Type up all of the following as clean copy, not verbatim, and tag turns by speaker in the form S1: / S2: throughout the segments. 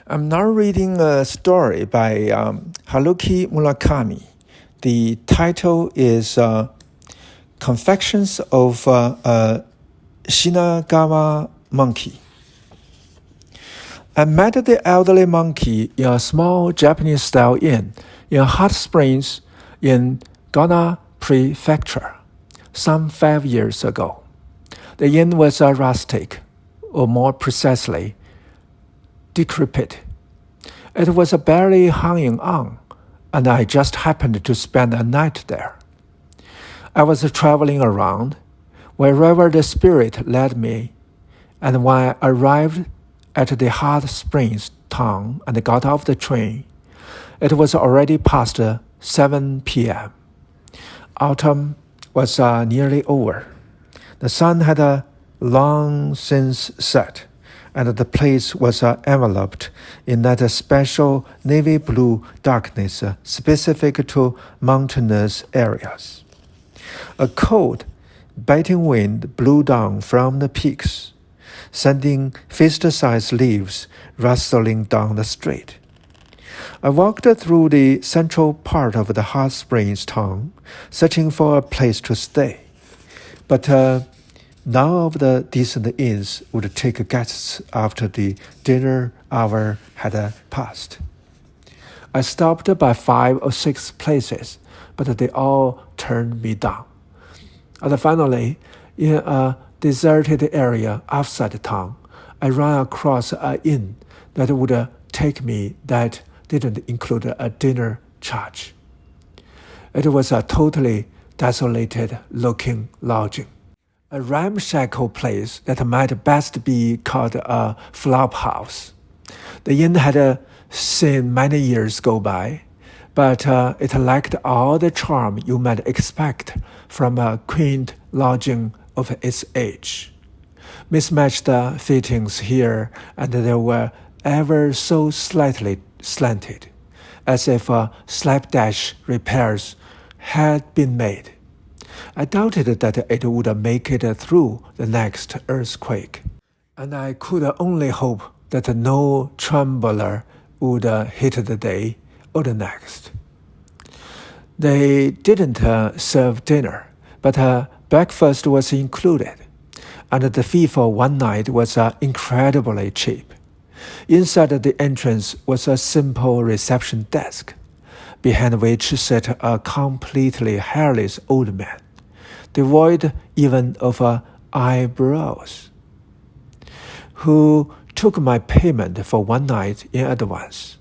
S1: I'm now reading a story by Haruki Murakami. The title is Confections of a Shinagawa Monkey. I met the elderly monkey in a small Japanese-style inn in Hot Springs in Ghana Prefecture some 5 years ago. The inn was rustic, or more precisely, decrepit. It was barely hanging on, and I just happened to spend a night there. I was traveling around, wherever the spirit led me, and when I arrived at the hot springs town and got off the train, it was already past 7 p.m. Autumn was nearly over. The sun had long since set, and the place was enveloped in that special navy blue darkness specific to mountainous areas. A cold, biting wind blew down from the peaks, sending fist-sized leaves rustling down the street. I walked through the central part of the hot springs town, searching for a place to stay, but none of the decent inns would take guests after the dinner hour had passed. I stopped by 5 or 6 places, but they all turned me down. And finally, in a deserted area outside town, I ran across an inn that would take me that didn't include a dinner charge. It was a totally desolated-looking lodging. A ramshackle place that might best be called a flop house. The inn had seen many years go by, but it lacked all the charm you might expect from a quaint lodging of its age. Mismatched fittings here and there were ever so slightly slanted, as if slapdash repairs had been made. I doubted that it would make it through the next earthquake, and I could only hope that no trembler would hit the day or the next. They didn't serve dinner, but breakfast was included, and the fee for one night was incredibly cheap. Inside the entrance was a simple reception desk, behind which sat a completely hairless old man, devoid even of eyebrows, who took my payment for one night in advance.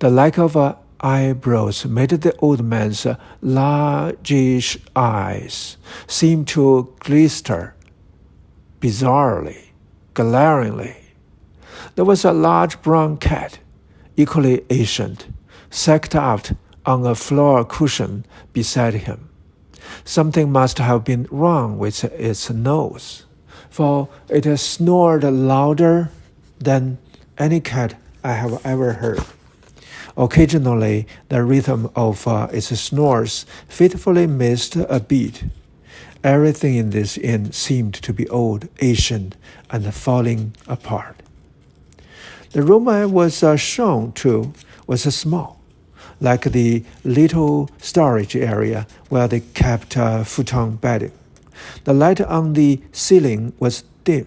S1: The lack of eyebrows made the old man's largish eyes seem to glister bizarrely, glaringly. There was a large brown cat, equally ancient, sacked out on a floor cushion beside him. Something must have been wrong with its nose, for it snored louder than any cat I have ever heard. Occasionally, the rhythm of its snores fitfully missed a beat. Everything in this inn seemed to be old, ancient, and falling apart. The room I was shown to was small, like the little storage area where they kept futon bedding. The light on the ceiling was dim,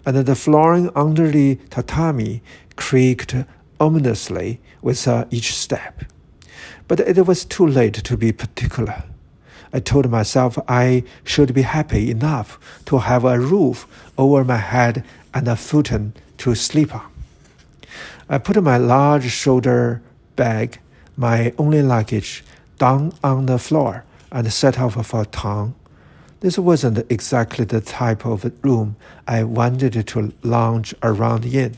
S1: and the flooring under the tatami creaked ominously with each step. But it was too late to be particular. I told myself I should be happy enough to have a roof over my head and a futon to sleep on. I put my large shoulder bag, my only luggage, down on the floor and set off for town. This wasn't exactly the type of room I wanted to lounge around in.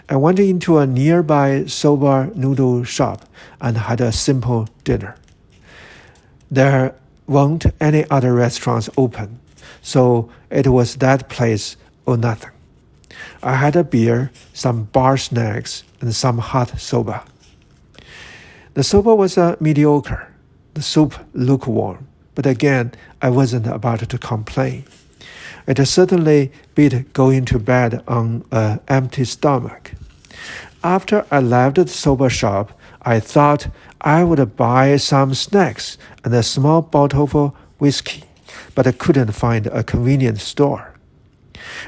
S1: I went into a nearby soba noodle shop and had a simple dinner. There weren't any other restaurants open, so it was that place or nothing. I had a beer, some bar snacks, and some hot soba. The soba was mediocre, the soup lukewarm, but again, I wasn't about to complain. It certainly beat going to bed on an empty stomach. After I left the soba shop, I thought I would buy some snacks and a small bottle of whiskey, but I couldn't find a convenient store.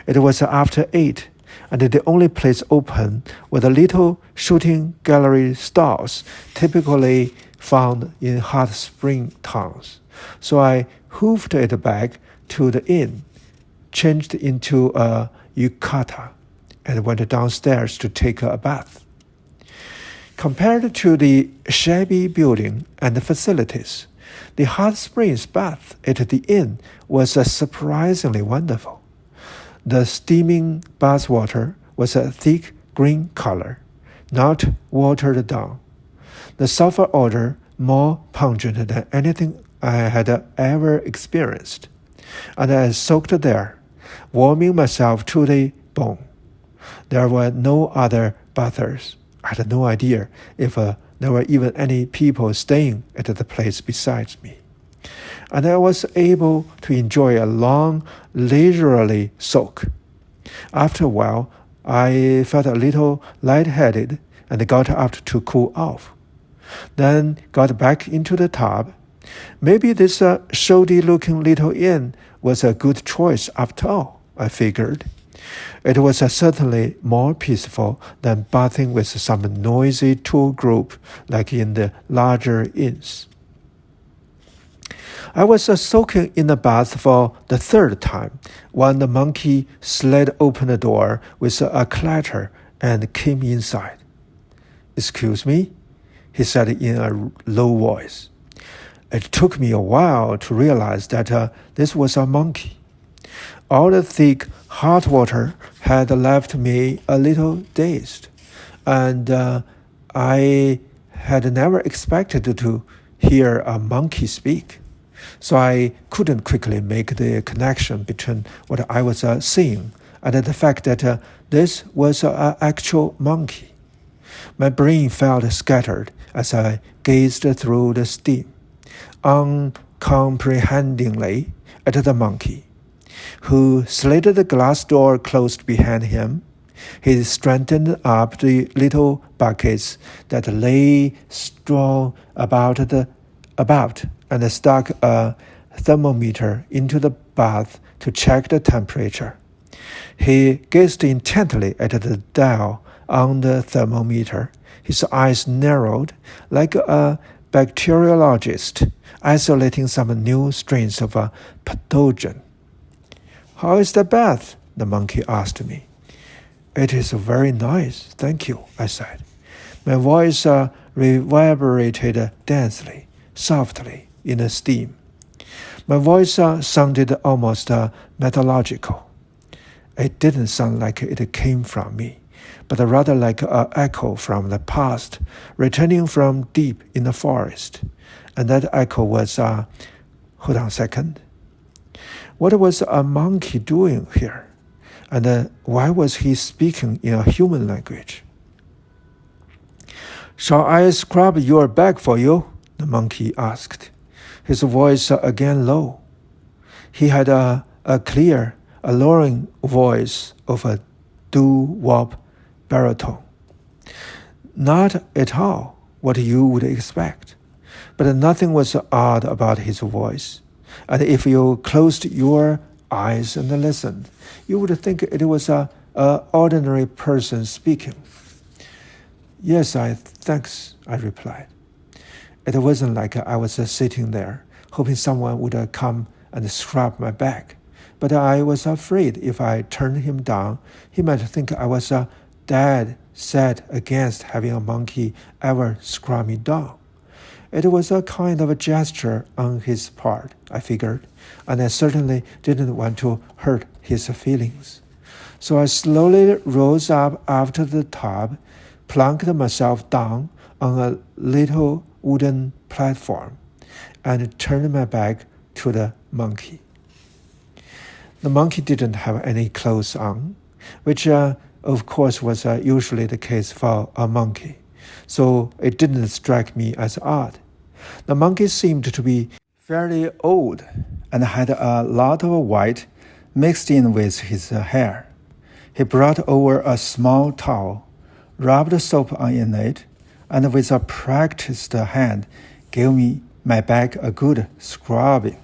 S1: It was after 8, and the only place open were the little shooting gallery stalls typically found in hot spring towns. So I hoofed it back to the inn, changed into a yukata, and went downstairs to take a bath. Compared to the shabby building and the facilities, the hot springs bath at the inn was surprisingly wonderful. The steaming bath water was a thick green color, not watered down. The sulfur odor more pungent than anything I had ever experienced, and I soaked there, warming myself to the bone. There were no other bathers. I had no idea if there were even any people staying at the place besides me. And I was able to enjoy a long, leisurely soak. After a while, I felt a little lightheaded and got up to cool off. Then got back into the tub. Maybe this shoddy-looking little inn was a good choice after all, I figured. It was certainly more peaceful than bathing with some noisy tour group like in the larger inns. I was soaking in the bath for the third time when the monkey slid open the door with a clatter and came inside. "Excuse me?" he said in a low voice. It took me a while to realize that this was a monkey. All the thick, hot water had left me a little dazed, and I had never expected to hear a monkey speak. So I couldn't quickly make the connection between what I was seeing and the fact that this was an actual monkey. My brain felt scattered as I gazed through the steam, uncomprehendingly at the monkey, who slid the glass door closed behind him. He straightened up the little buckets that lay strewn about and stuck a thermometer into the bath to check the temperature. He gazed intently at the dial on the thermometer. His eyes narrowed like a bacteriologist isolating some new strains of a pathogen. "How is the bath?" the monkey asked me. "It is very nice, thank you," I said. My voice reverberated densely, softly, in the steam. My voice sounded almost mythological. It didn't sound like it came from me, but rather like an echo from the past, returning from deep in the forest. And that echo was, hold on a second. What was a monkey doing here? And why was he speaking in a human language? "Shall I scrub your back for you?" the monkey asked, his voice again low. He had a clear, alluring voice of a doo-wop baritone. Not at all what you would expect, but nothing was odd about his voice. And if you closed your eyes and listened, you would think it was an ordinary person speaking. "Yes, thanks," I replied. It wasn't like I was sitting there, hoping someone would come and scrub my back. But I was afraid if I turned him down, he might think I was dead set against having a monkey ever scrub me down. It was a kind of a gesture on his part, I figured, and I certainly didn't want to hurt his feelings. So I slowly rose up after the tub, plunked myself down on a little wooden platform, and turned my back to the monkey. The monkey didn't have any clothes on, which of course was usually the case for a monkey, so it didn't strike me as odd. The monkey seemed to be fairly old and had a lot of white mixed in with his hair. He brought over a small towel, rubbed soap on it, and with a practiced hand gave me my back a good scrubbing.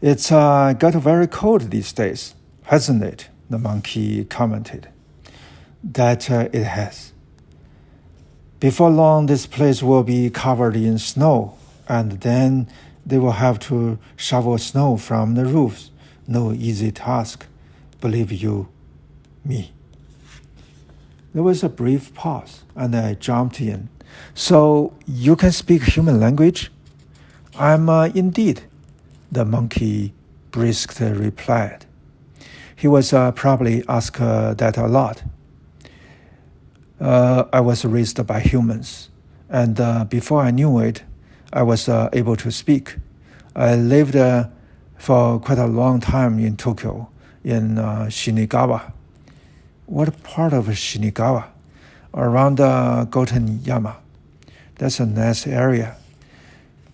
S1: It's got very cold these days, hasn't it? The monkey commented. That it has. Before long, this place will be covered in snow, and then they will have to shovel snow from the roofs. No easy task, believe you me. There was a brief pause, and I jumped in. So you can speak human language? I'm indeed, the monkey briskly replied. He was probably asked that a lot. I was raised by humans, and before I knew it, I was able to speak. I lived for quite a long time in Tokyo, in Shinagawa. What part of Shinagawa? Around Gotenyama. That's a nice area.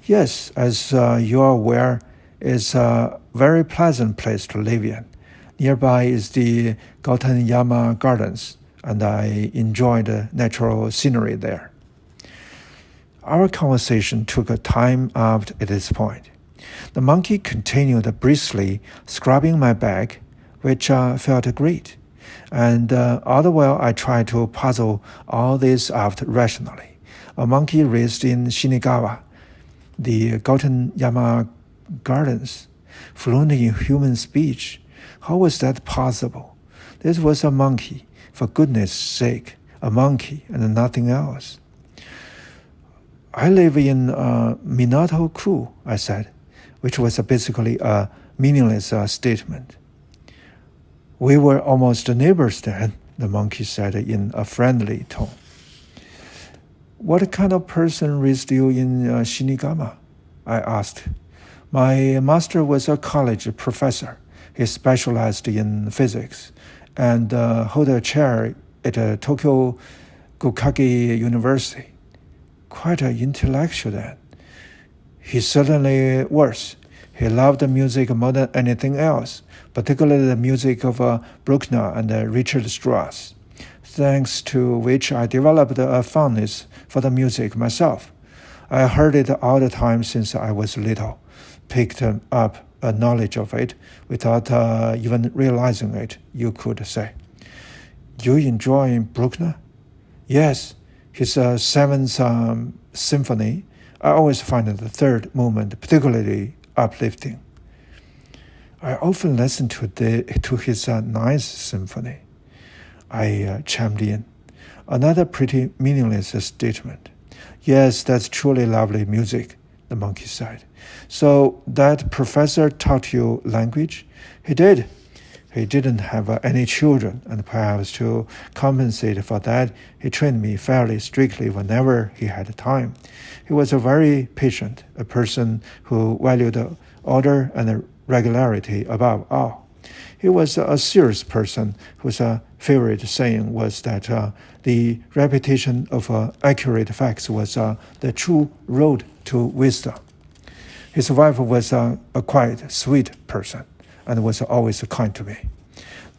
S1: Yes, as you are aware, it's a very pleasant place to live in. Nearby is the Gotenyama Gardens, and I enjoy the natural scenery there. Our conversation took a time out at this point. The monkey continued briskly scrubbing my back, which felt great. And all the while I tried to puzzle all this out rationally. A monkey raised in Shinagawa, the Gotenyama Gardens, fluent in human speech. How was that possible? This was a monkey, for goodness sake, a monkey and nothing else. I live in Minato-ku, I said, which was basically a meaningless statement. We were almost neighbors then, the monkey said in a friendly tone. What kind of person raised you in Shinigama? I asked. My master was a college professor. He specialized in physics and held a chair at Tokyo Gokage University. Quite an intellectual then. He certainly was. He loved music more than anything else, particularly the music of Bruckner and Richard Strauss, thanks to which I developed a fondness for the music myself. I heard it all the time since I was little, picked up a knowledge of it without even realizing it, you could say. You enjoy Bruckner? Yes, his Seventh Symphony. I always find the third movement particularly uplifting. I often listen to his Ninth Symphony. I chimed in. Another pretty meaningless statement. Yes, that's truly lovely music, the monkey said. So that professor taught you language? He did. He didn't have any children, and perhaps to compensate for that, he trained me fairly strictly whenever he had time. He was a very patient, a person who valued order and regularity above all. He was a serious person whose favorite saying was that the repetition of accurate facts was the true road to wisdom. His wife was a quiet, sweet person and was always kind to me.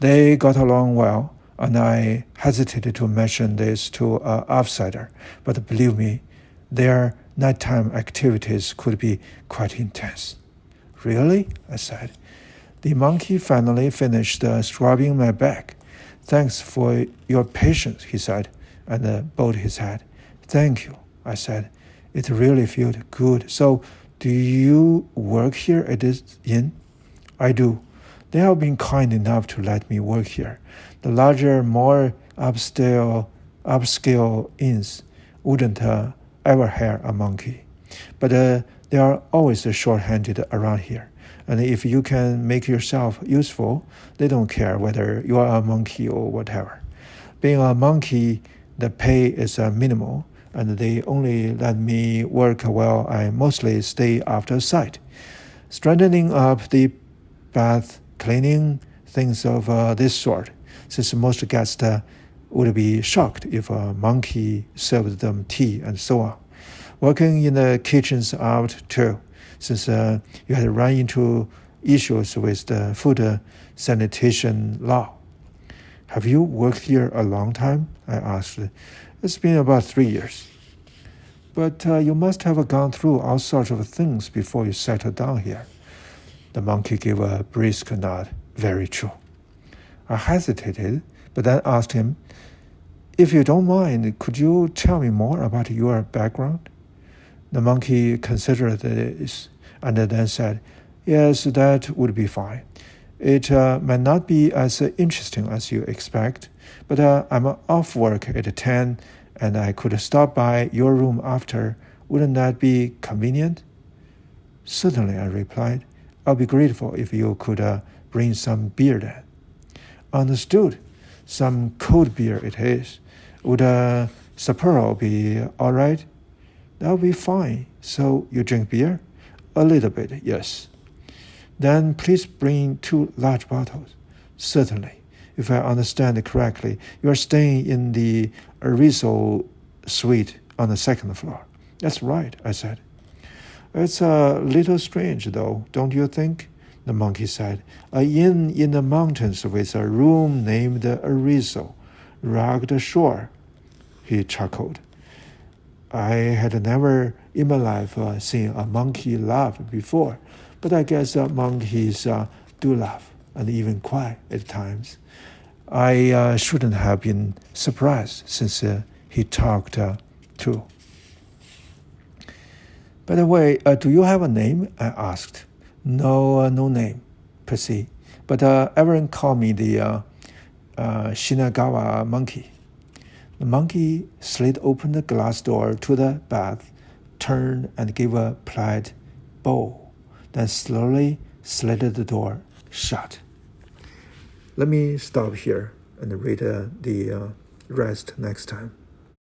S1: They got along well, and I hesitated to mention this to an outsider, but believe me, their nighttime activities could be quite intense. Really? I said. The monkey finally finished scrubbing my back. Thanks for your patience, he said, and bowed his head. Thank you, I said. It really felt good. So, do you work here at this inn? I do. They have been kind enough to let me work here. The larger, more upscale inns wouldn't ever hire a monkey. But they are always short-handed around here. And if you can make yourself useful, they don't care whether you are a monkey or whatever. Being a monkey, the pay is minimal, and they only let me work while I mostly stay after sight. Straightening up the bath, cleaning, things of this sort, since most guests would be shocked if a monkey served them tea and so on. Working in the kitchens out too, since you had run into issues with the food sanitation law. Have you worked here a long time? I asked. It's been about 3 years. But you must have gone through all sorts of things before you settled down here. The monkey gave a brisk nod. Very true. I hesitated, but then asked him, if you don't mind, could you tell me more about your background? The monkey considered this and then said, yes, that would be fine. It might not be as interesting as you expect, but I'm off work at 10 and I could stop by your room after. Wouldn't that be convenient? Certainly, I replied. I'll be grateful if you could bring some beer then. Understood. Some cold beer it is. Would Sapporo be all right? That'll be fine. So you drink beer? A little bit, yes. Then please bring 2 large bottles. Certainly. If I understand correctly, you are staying in the Arizo suite on the 2nd floor. That's right, I said. It's a little strange, though, don't you think? The monkey said. A inn in the mountains with a room named Arizo, rugged shore. He chuckled. I had never in my life seen a monkey laugh before, but I guess monkeys do laugh, and even cry at times. I shouldn't have been surprised since he talked too. By the way, do you have a name? I asked. No, no name, per se, but everyone called me the Shinagawa monkey. The monkey slid open the glass door to the bath, turned and gave a polite bow, then slowly slid the door shut. Let me stop here and read the rest next time.